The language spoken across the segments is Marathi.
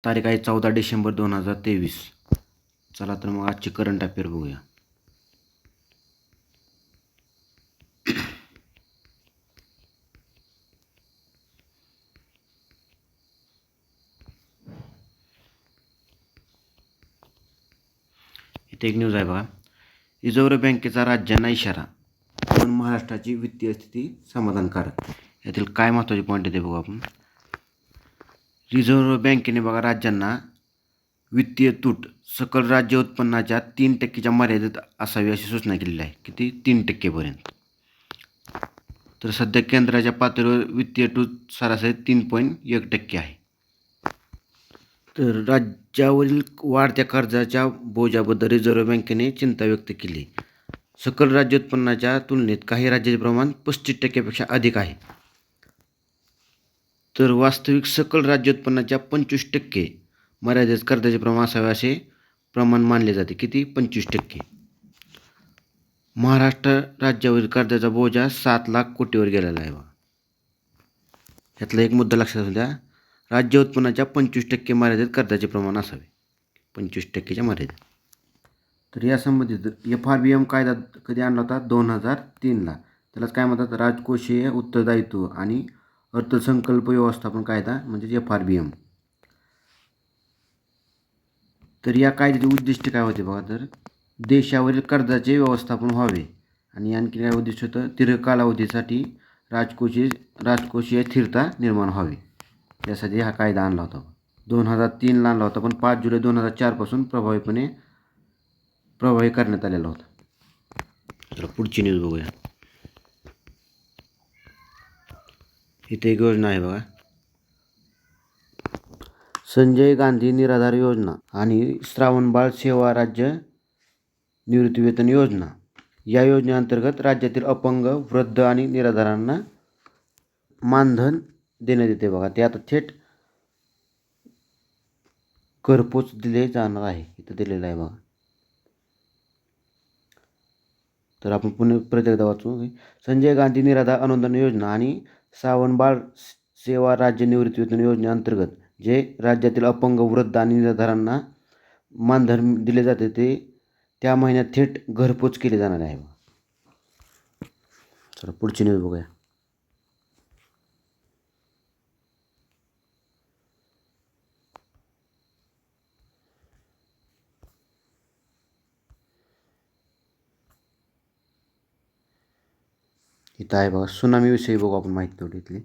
तारीख आहे 14 डिसेंबर 2023. चला तर मग आजची करंट अफेअर बघूया. इथे एक न्यूज आहे बघा. रिझर्व्ह बँकेचा राज्यांना इशारा, पण महाराष्ट्राची वित्तीय स्थिती समाधानकारक. यातील काय महत्त्वाचे पॉईंट आहे ते बघू आपण. रिझर्व्ह बँकेने बघा राज्यांना वित्तीय तूट सकल राज्य उत्पन्नाच्या 3% मर्यादित असावी अशी सूचना केलेली आहे. किती? 3%पर्यंत. तर सध्या केंद्राच्या पातळीवर वित्तीय तूट सरासरी 3.1% आहे. तर राज्यावरील वाढत्या कर्जाच्या बोजाबद्दल रिझर्व्ह बँकेने चिंता व्यक्त केली. सकल राज्य उत्पन्नाच्या तुलनेत काही राज्याचे प्रमाण 35%पेक्षा अधिक आहे. तर वास्तविक सकल राज्य उत्पन्नाच्या 25% मर्यादित कर्जाचे प्रमाण असावे असे प्रमाण मानले जाते. किती? 25%. महाराष्ट्र राज्यावरील कर्जाचा बोजा 7 लाख कोटीवर गेलेला आहे. यातला एक मुद्दा लक्षात असू द्या. राज्य उत्पन्नाच्या 25% मर्यादित कर्जाचे प्रमाण असावे. 25%च्या मर्यादित. तर यासंबंधित FRBM कायदा कधी आणला होता? 2003ला. त्यालाच काय म्हणतात? राजकोषीय उत्तरदायित्व आणि अर्थसंकल्प व्यवस्थापन कायदा म्हणजे FRBM. तर या कायद्याचे उद्दिष्ट काय होते बघा. तर देशावरील कर्जाचे व्यवस्थापन व्हावे आणि आणखी काय उद्दिष्ट होतं? दीर्घ कालावधीसाठी राजकोषीय स्थिरता निर्माण व्हावी, यासाठी हा कायदा आणला होता. 2003ला आणला होता, पण 5 जुलै 2004 पासून प्रभावी करण्यात आलेला होता. तर पुढची न्यूज बघूया. इथे एक योजना आहे बघा. संजय गांधी निराधार योजना आणि श्रावणबाळ सेवा राज्य निवृत्तीवेतन योजना. या योजनेअंतर्गत राज्यातील अपंग, वृद्ध आणि निराधारांना मानधन देण्यात येते बघा. ते आता थेट घरपोच दिले जाणार आहे. इथं दिलेलं आहे बघा. तर आपण परत एकदा वाचू. संजय गांधी निराधार अनुदान योजना आणि श्रावणबाळ सेवा राज्य निवृत्तीवेतन योजनेअंतर्गत जे राज्यातील अपंग, वृद्ध आणि निराधारांना मानधन दिले जाते ते त्या महिन्यात थेट घरपोच केले जाणार आहे. चला पुढची न्यूज बघूया. इथं आहे बघा. सुनामीविषयी बघू आपण माहिती तेवढी इथली.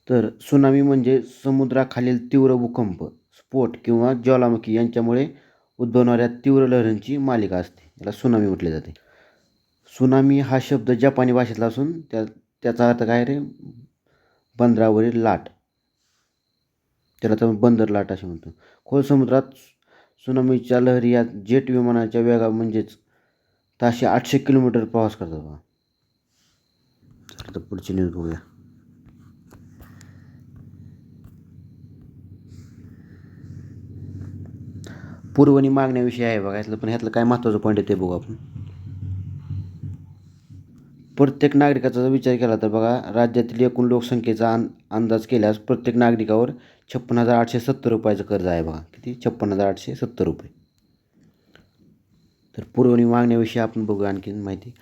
तर सुनामी म्हणजे समुद्राखालील तीव्र भूकंप, स्फोट किंवा ज्वालामुखी यांच्यामुळे उद्भवणाऱ्या तीव्र लहरींची मालिका असते. याला सुनामी म्हटले जाते. सुनामी हा शब्द जपानी भाषेतला असून त्याचा अर्थ काय रे? बंदरावरील लाट. त्याला तर बंदर लाट असे म्हणतो. खोल समुद्रात सुनामीच्या लहरी या जेट विमानाच्या वेगा म्हणजेच ताशी 800 किलोमीटर प्रवास करतात बघा. तर पुढची न्यूज बघूया. पुरवणी मागण्याविषयी आहे बघा. पण ह्यातलं काय महत्त्वाचं पॉईंट आहे ते बघू आपण. प्रत्येक नागरिकाचा जर विचार केला तर बघा, राज्यातील एकूण लोकसंख्येचा अंदाज केल्यास प्रत्येक नागरिकावर 56,870 रुपयाचं कर्ज आहे बघा. किती? 56,870 रुपये. तर पुरवणी मागण्याविषयी आपण बघूया आणखी माहिती.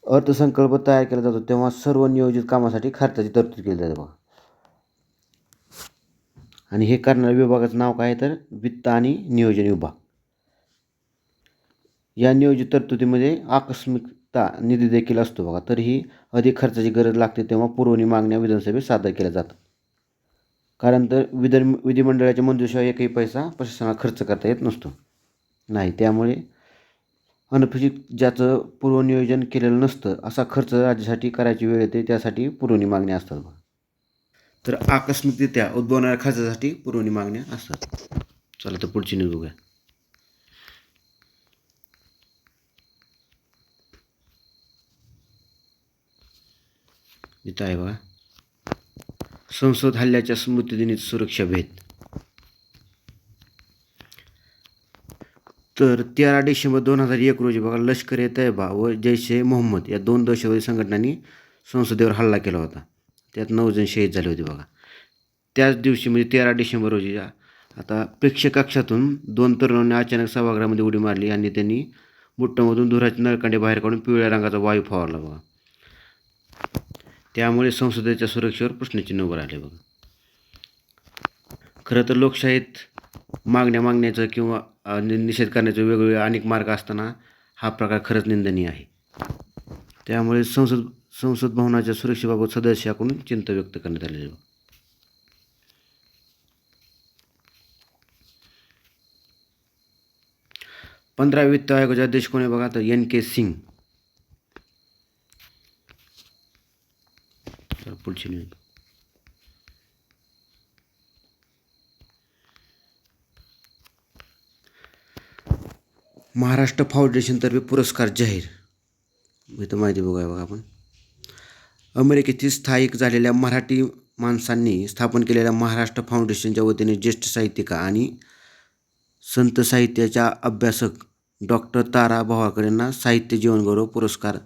अर्थसंकल्प तयार केला जातो तेव्हा सर्व नियोजित कामासाठी खर्चाची तरतूद केली जाते बघा. आणि हे करणाऱ्या विभागाचं नाव काय तर वित्त आणि नियोजन विभाग. या नियोजित तरतुदीमध्ये आकस्मिकता निधी देखील असतो बघा. तर ही अधिक खर्चाची गरज लागते तेव्हा पुरवणी मागण्या विधानसभेत सादर केल्या जातात. कारण तर विधिमंडळाच्या मंजुरीशिवाय एकही पैसा प्रशासनाला खर्च करता येत नसतो. नाही, त्यामुळे अनपेक्षित ज्याचं पूर्वनियोजन केलेलं नसतं असा खर्च राज्यासाठी करायची वेळ येते, त्यासाठी पुरवणी मागण्या असतात बघा. तर आकस्मिकरित्या उद्भवणाऱ्या खर्चासाठी पुरवणी मागण्या असतात. चला तर पुढची न्यूज बघूया. इथं आहे बघा. संसद हल्ल्याच्या स्मृतिदिनी सुरक्षा भेद. तर 13 डिसेंबर 2001 रोजी बघा, लष्कर ए तैयबा व जैश ए मोहम्मद या 2 दहशतवादी संघटनांनी संसदेवर हल्ला केला होता. त्यात 9 जण शहीद झाले होते बघा. त्याच दिवशी म्हणजे 13 डिसेंबर रोजी आता प्रेक्षक कक्षातून 2 तरुणांनी अचानक सभागृहामध्ये उडी मारली आणि त्यांनी बुट्टामधून धुराचे नळकांडे बाहेर काढून पिवळ्या रंगाचा वायू फवारला बघा. त्यामुळे संसदेच्या सुरक्षेवर प्रश्नचिन्ह उभं राहिले बघा. खरं तर लोकशाहीत मागण्याचं किंवा निषेध करण्याचे वेगवेगळे अनेक मार्ग असताना हा प्रकार खरंच निंदनीय आहे. त्यामुळे संसद भवनाच्या सुरक्षेबाबत सदस्याकडून चिंता व्यक्त करण्यात आलेली आहे. 15 वित्त आयोगाचे अध्यक्ष कोण आहे बघा, तर NK सिंग. तर पुढची न्यूज. महाराष्ट्र फाउंडेशनतर्फे पुरस्कार जाहीर. इथं माहिती बघा आपण. अमेरिकेतील स्थायिक झालेल्या मराठी माणसांनी स्थापन केलेल्या महाराष्ट्र फाउंडेशनच्या वतीने ज्येष्ठ साहित्यिका आणि संत साहित्याच्या अभ्यासक डॉक्टर तारा भवाळकर यांना साहित्य जीवनगौरव पुरस्कार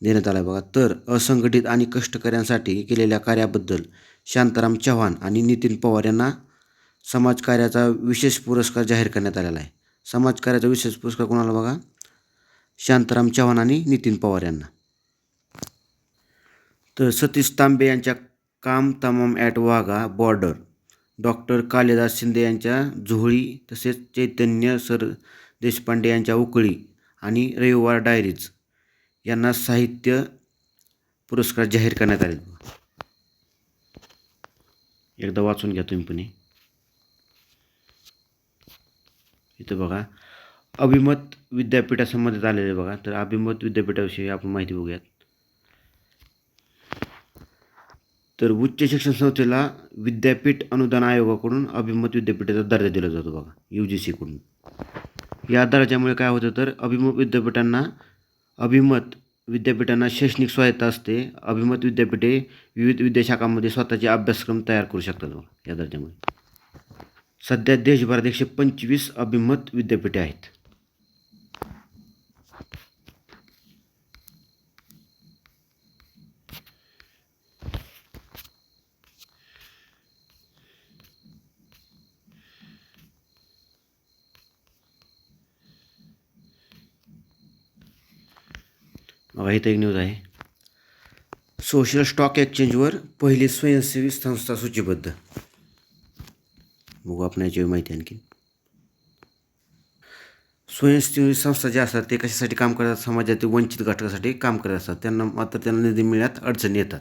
देण्यात आला बघा. तर असंघटित आणि कष्टकऱ्यांसाठी केलेल्या कार्याबद्दल शांताराम चव्हाण आणि नितीन पवार यांना समाजकार्याचा विशेष पुरस्कार जाहीर करण्यात आलेला आहे. समाजकार्याचा विशेष पुरस्कार कोणाला बघा, शांताराम चव्हाण आणि नितीन पवार यांना. तर सतीश तांबे यांच्या काम तमाम at Wagah border, doctor Kalidas Shinde यांच्या झोळी, तसेच चैतन्य सर देशपांडे यांच्या उकळी आणि रविवार डायरीज यांना साहित्य पुरस्कार जाहीर करण्यात आले. एकदा वाचून घ्या तुम्ही पण. इथं बघा अभिमत विद्यापीठासंबंधित आलेले बघा. तर अभिमत विद्यापीठाविषयी आपण माहिती बघूयात. तर उच्च शिक्षण संस्थेला विद्यापीठ अनुदान आयोगाकडून अभिमत विद्यापीठाचा दर्जा दिला जातो बघा, UGC कडून. या दर्जामुळे काय होतं, तर अभिमत विद्यापीठांना शैक्षणिक स्वायत्ता असते. अभिमत विद्यापीठे विविध विद्याशाखांमध्ये स्वतःचे अभ्यासक्रम तयार करू शकतात बघा या दर्जामुळे. सध्या देशभरात 125 अभिमत विद्यापीठे आहेत. बघा इथं एक न्यूज आहे. सोशल स्टॉक एक्सचेंजवर पहिली स्वयंसेवी संस्था सूचीबद्ध. बघू आपण याची माहिती आणखी. स्वयंसेवी संस्था ज्या असतात ते कशासाठी काम करतात, समाजातील वंचित घटकासाठी काम करत असतात. त्यांना निधी मिळण्यात अडचणी येतात.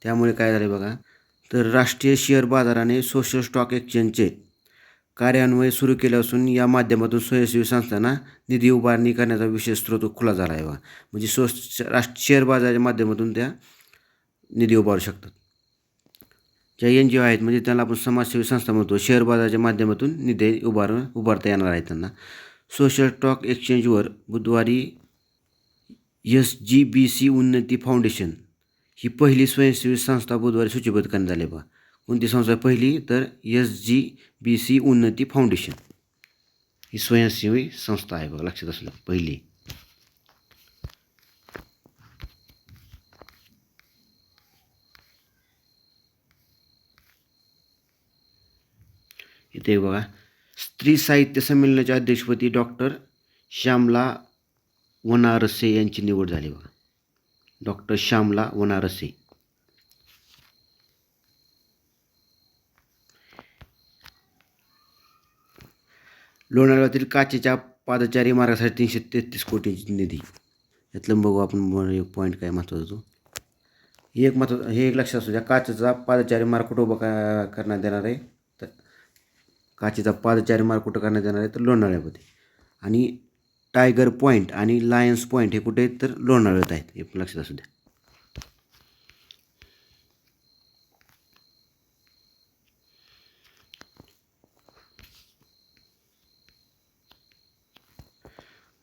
त्यामुळे काय झाले बघा, तर राष्ट्रीय शेअर बाजाराने सोशल स्टॉक एक्सचेंजचे कार्यान्वयन सुरू केले असून या माध्यमातून स्वयंसेवी संस्थांना निधी उभारणी करण्याचा विशेष स्रोत खुला झाला आहे बघा. म्हणजे शेअर बाजाराच्या माध्यमातून त्या निधी उभारू शकतात. ज्या NGO आहेत म्हणजे त्यांना आपण समाजसेवी संस्था म्हणतो. शेअर बाजाराच्या माध्यमातून निधी उभारता येणार आहे त्यांना. सोशल स्टॉक एक्सचेंजवर बुधवारी SGBC उन्नती फाउंडेशन ही पहिली स्वयंसेवी संस्था बुधवारी सूचीबद्ध करण्यात आली बघा. कोणती संस्था पहिली, तर SGBC उन्नती फाउंडेशन ही स्वयंसेवी संस्था आहे बघा, लक्षात असलं पहिली. इथे बघा स्त्री साहित्य संमेलनाच्या अध्यक्षपदी डॉक्टर श्यामला वनारसे यांची निवड झाली बघा. डॉक्टर श्यामला वनारसे. लोणावळ्यातील काचेच्या पादचारी मार्गासाठी 333 कोटींची निधी. यातलं बघू आपण एक पॉईंट काय महत्त्वाचा तो. हे एक लक्षात असू द्या, काचेचा पादचारी मार्ग कुठं उभा करण्यात येणार आहे, तर काचेचा पादचारी मार्ग कुठं करण्यात येणार आहे, तर लोणावळ्यामध्ये. आणि टायगर पॉईंट आणि लायन्स पॉईंट हे कुठे आहेत, तर लोणावळ्यात आहेत. हे पण लक्षात असू द्या.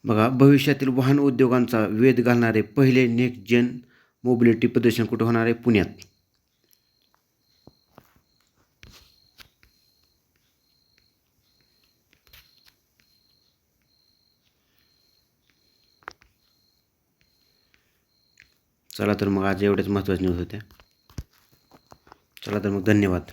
बघा भविष्यातील वाहन उद्योगांचा वेध घालणारे पहिले नेक्स्ट जेन मोबिलिटी प्रदर्शन कुठं होणार आहे, पुण्यात. चला तर मग आज एवढ्याच महत्त्वाच्या न्यूज होत्या. चला तर मग धन्यवाद.